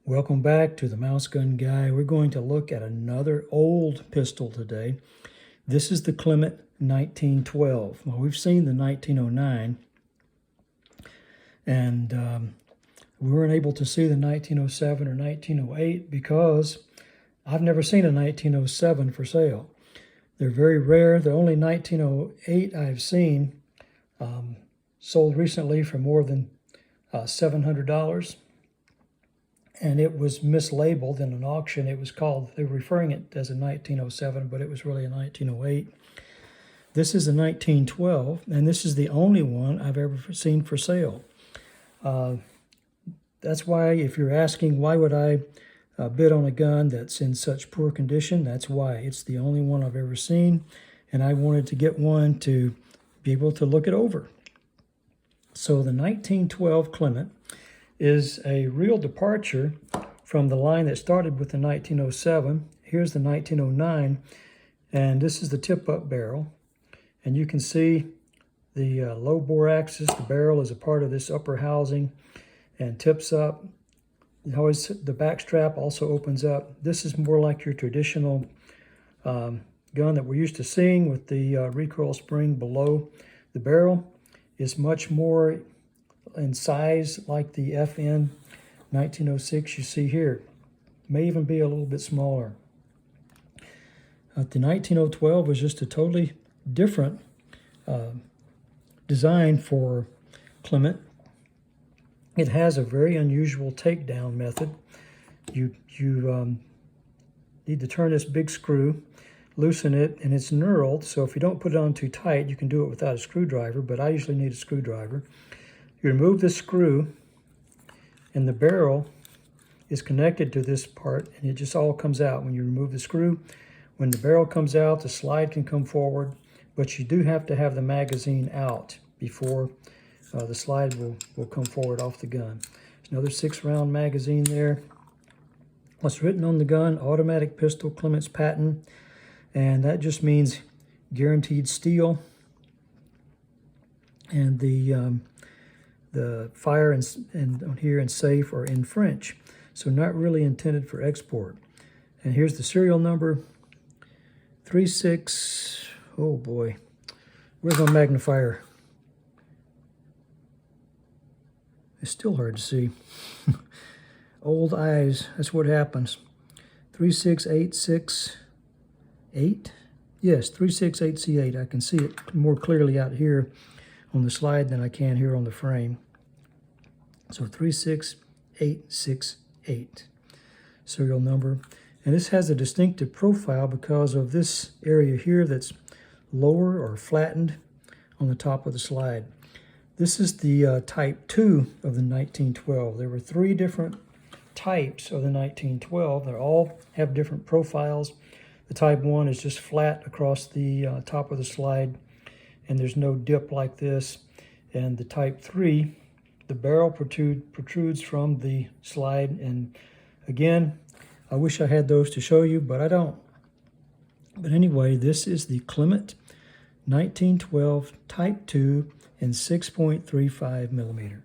Welcome back to the Mouse Gun Guy. We're going to look at another old pistol today. This is the Clement 1912. Well, we've seen the 1909, and we weren't able to see the 1907 or 1908 because I've never seen a 1907 for sale. They're very rare. The only 1908 I've seen sold recently for more than $700. And it was mislabeled in an auction. It was called, they were referring it as a 1907, but it was really a 1908. This is a 1912, and this is the only one I've ever seen for sale. That's why, if you're asking why would I bid on a gun that's in such poor condition, that's why. It's the only one I've ever seen, and I wanted to get one to be able to look it over. So the 1912 Clement is a real departure from the line that started with the 1907. Here's the 1909, and this is the tip-up barrel. And you can see the low bore axis. The barrel is a part of this upper housing and tips up. The back strap also opens up. This is more like your traditional gun that we're used to seeing with the recoil spring below the barrel. Is much more in size like the FN 1906 you see here. May even be a little bit smaller. The 1912 was just a totally different design for Clement. It has a very unusual takedown method. You need to turn this big screw, loosen it, and it's knurled, so if you don't put it on too tight, you can do it without a screwdriver, but I usually need a screwdriver. You remove the screw, and the barrel is connected to this part, and it just all comes out when you remove the screw. When the barrel comes out, the slide can come forward, but you do have to have the magazine out before the slide will come forward off the gun. There's another 6-round magazine there. What's written on the gun? Automatic pistol, Clement's patent, and that just means guaranteed steel. And the fire and on here and safe are in French, so not really intended for export. And here's the serial number, 36, oh boy, where's my magnifier? It's still hard to see. Old eyes, that's what happens. 36868, yes, 368C8. I can see it more clearly out here on the slide than I can here on the frame. So 36868 serial number. And this has a distinctive profile because of this area here that's lower or flattened on the top of the slide. This is the type 2 of the 1912. There were 3 different types of the 1912. They all have different profiles. The type 1 is just flat across the top of the slide, and there's no dip like this. And the type 3, the barrel protrudes from the slide. And again, I wish I had those to show you, but I don't. But anyway, this is the Clement 1912 type 2 in 6.35 millimeter.